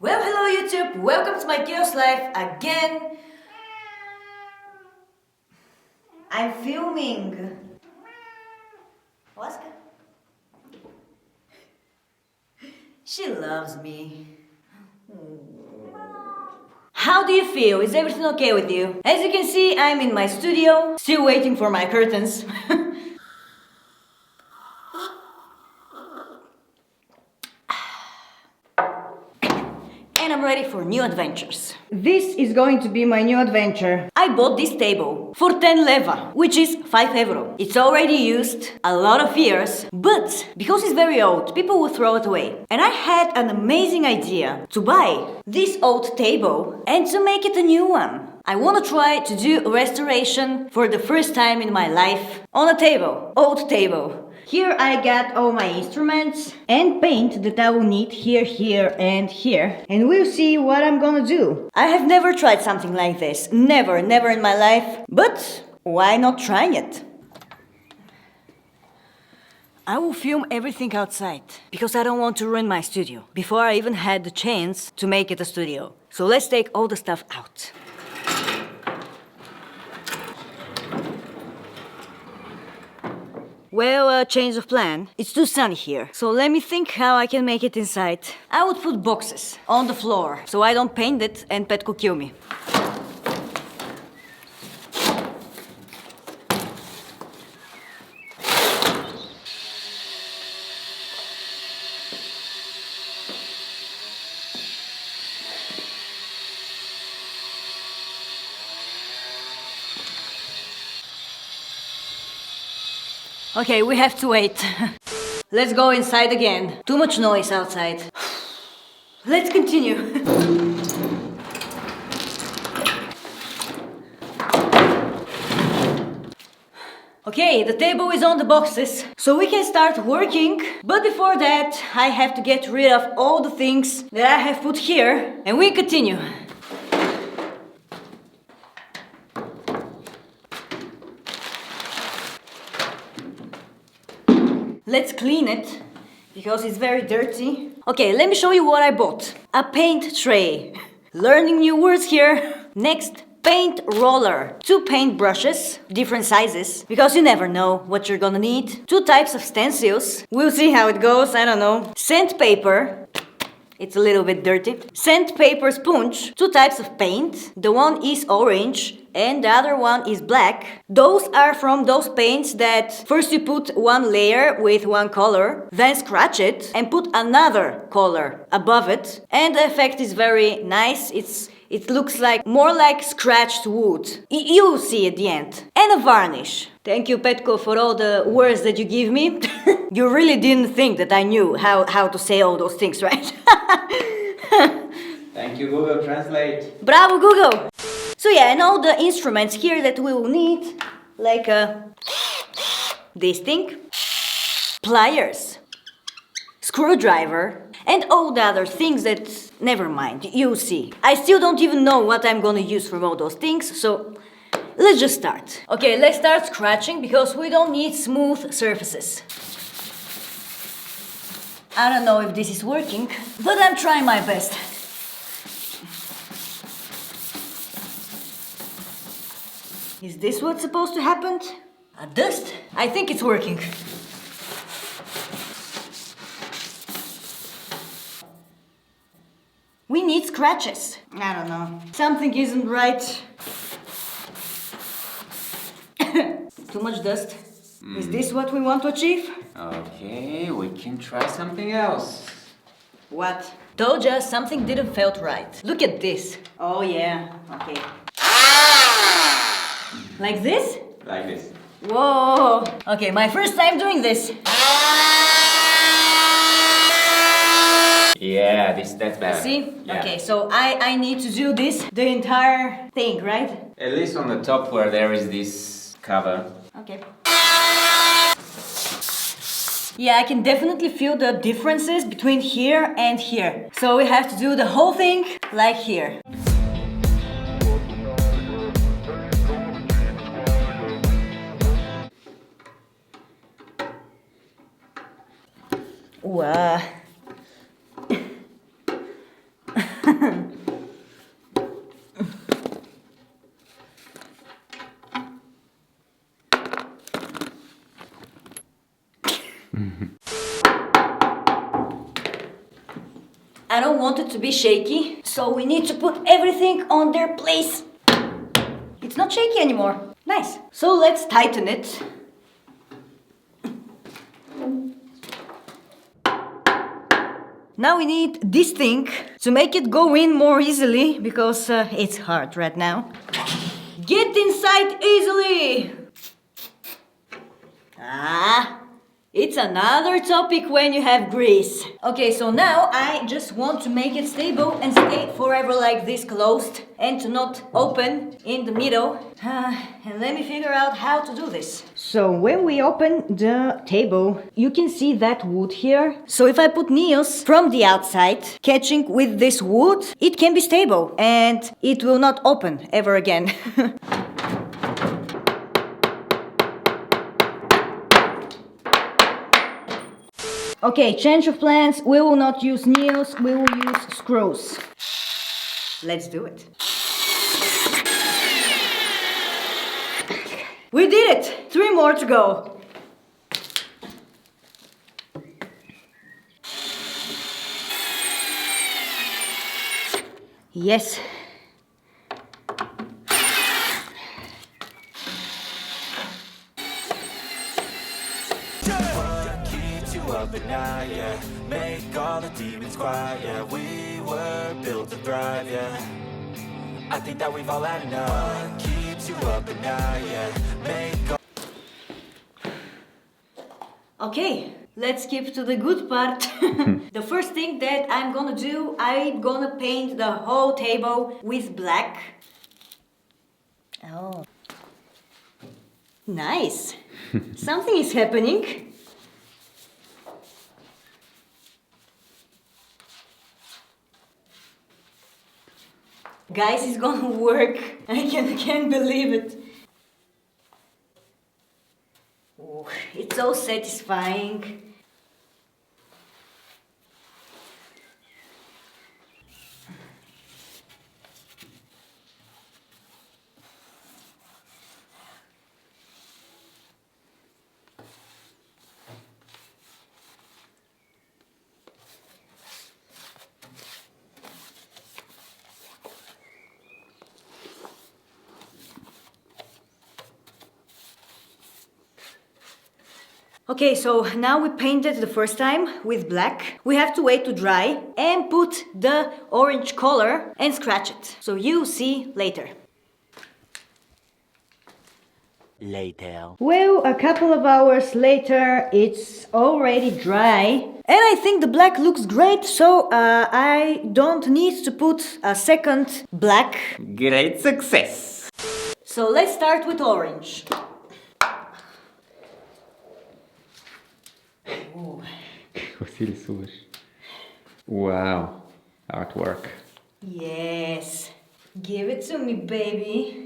Well, hello YouTube! Welcome to my chaos life again! I'm filming! Oscar? She loves me. How do you feel? Is everything okay with you? As you can see, I'm in my studio, still waiting for my curtains. And I'm ready for new adventures. This is going to be my new adventure. I bought this table for 10 leva, which is 5 euro. It's already used a lot of years, but because it's very old, people will throw it away. And I had an amazing idea to buy this old table and to make it a new one. I want to try to do a restoration for the first time in my life on a table, old table. Here I got all my instruments and paint that I will need here, here and here. And we'll see what I'm gonna do. I have never tried something like this. Never in my life. But why not trying it? I will film everything outside because I don't want to ruin my studio before I even had the chance to make it a studio. So let's take all the stuff out. Well, change of plan. It's too sunny here, so let me think how I can make it inside. I would put boxes on the floor, so I don't paint it and Pet could kill me. Okay, we have to wait. Let's go inside again. Too much noise outside. Let's continue. Okay, the table is on the boxes, so we can start working. But before that, I have to get rid of all the things that I have put here, and we continue. Let's clean it, because it's very dirty. Okay, let me show you what I bought. A paint tray. Learning new words here. Next, paint roller. 2 paint brushes, different sizes, because you never know what you're gonna need. 2 types of stencils. We'll see how it goes, I don't know. Sandpaper. It's a little bit dirty. Sandpaper sponge. 2 types of paint. The one is orange and the other one is black. Those are from those paints that first you put one layer with one color, then scratch it and put another color above it. And the effect is very nice. It looks like more like scratched wood. You'll see at the end. And a varnish. Thank you, Petko, for all the words that you give me. You really didn't think that I knew how to say all those things, right? Thank you, Google Translate. Bravo, Google! So yeah, and all the instruments here that we will need, like this thing, pliers, screwdriver, and all the other things that, never mind, you'll see. I still don't even know what I'm gonna use from all those things, so let's just start. Okay, let's start scratching because we don't need smooth surfaces. I don't know if this is working, but I'm trying my best. Is this what's supposed to happen? A dust? I think it's working. We need scratches. I don't know. Something isn't right. Too much dust. Is this what we want to achieve? Okay, we can try something else. What? Told you something didn't felt right. Look at this. Oh yeah, okay. Like this? Like this. Whoa! Okay, my first time doing this. Yeah, that's better. See? Yeah. Okay, so I need to do this, the entire thing, right? At least on the top where there is this cover. Okay. Yeah, I can definitely feel the differences between here and here. So we have to do the whole thing like here. Ooh, I don't want it to be shaky, so we need to put everything on their place. It's not shaky anymore. Nice. So let's tighten it. Now we need this thing to make it go in more easily because it's hard right now. Get inside easily! It's another topic when you have grease. Okay, so now I just want to make it stable and stay forever like this closed and to not open in the middle. And let me figure out how to do this. So when we open the table, you can see that wood here. So if I put nails from the outside, catching with this wood, it can be stable and it will not open ever again. Okay, change of plans. We will not use nails, we will use screws. Let's do it. We did it! 3 more to go. Yes. Up at night, yeah. Make all the demons quiet, yeah. We were built to thrive, yeah. I think that we've all had enough. What keeps you up at night, yeah. Make all Okay, let's skip to the good part. The first thing that I'm gonna do, I'm gonna paint the whole table with black. Oh. Nice. Something is happening. Guys, it's gonna work. I can't believe it. Ooh, it's so satisfying. Okay, so now we painted the first time with black. We have to wait to dry and put the orange color and scratch it. So you see later. Well, a couple of hours later, it's already dry. And I think the black looks great, so I don't need to put a second black. Great success! So let's start with orange. Wow, artwork. Yes, give it to me, baby.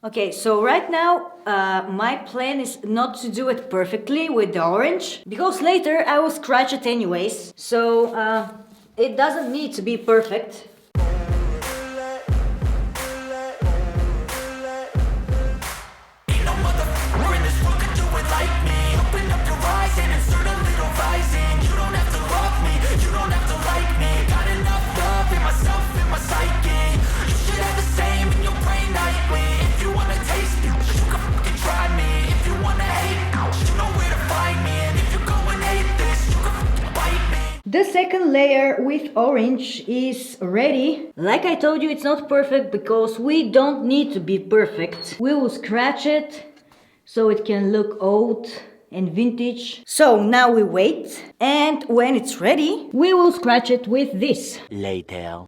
Okay, so right now my plan is not to do it perfectly with the orange because later I will scratch it anyways, so it doesn't need to be perfect. The second layer with orange is ready. Like I told you, it's not perfect because we don't need to be perfect. We will scratch it so it can look old and vintage. So now we wait, and when it's ready, we will scratch it with this. Later.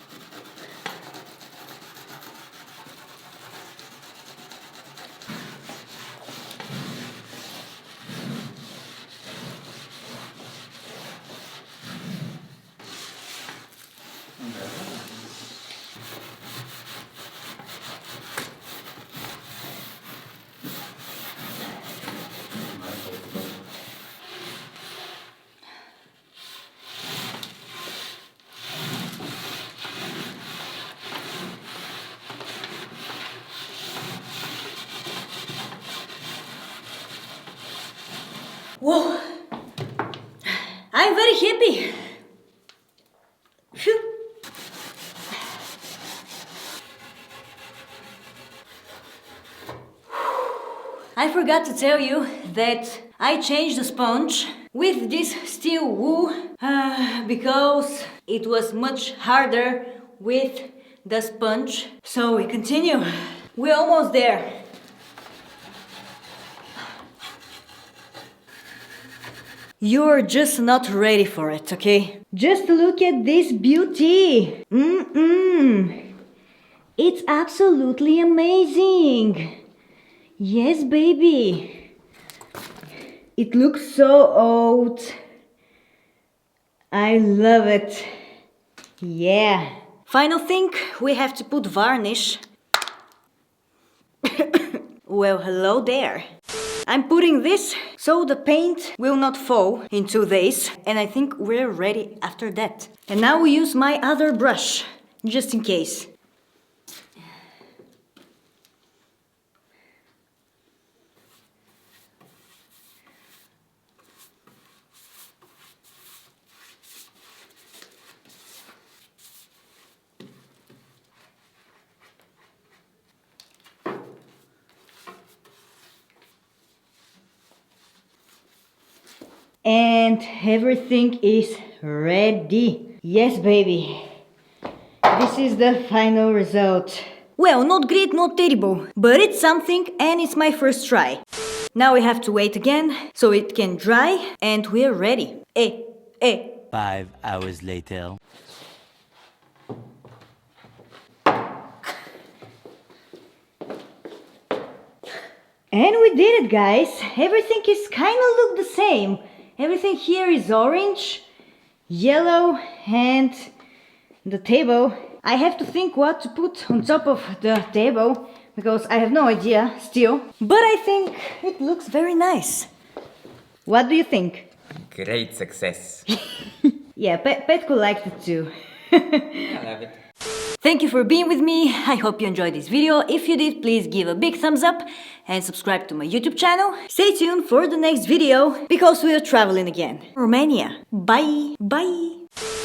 ready. Phew. I forgot to tell you that I changed the sponge with this steel wool because it was much harder with the sponge. So we continue. We're almost there. You're just not ready for it, okay? Just look at this beauty. It's absolutely amazing. Yes, baby. It looks so old. I love it. Yeah. Final thing, we have to put varnish. Well, hello there. I'm putting this so the paint will not fall in 2 days, and I think we're ready after that. And now we use my other brush, just in case. And everything is ready. Yes, baby. This is the final result. Well, not great, not terrible, but it's something and it's my first try. Now we have to wait again so it can dry and we're ready. 5 hours later. And we did it, guys. Everything is kind of look the same. Everything here is orange, yellow, and the table. I have to think what to put on top of the table because I have no idea still. But I think it looks very nice. What do you think? Great success. Yeah, Petko liked it too. I love it. Thank you for being with me. I hope you enjoyed this video. If you did, please give a big thumbs up and subscribe to my YouTube channel. Stay tuned for the next video because we are traveling again. Romania. Bye. Bye.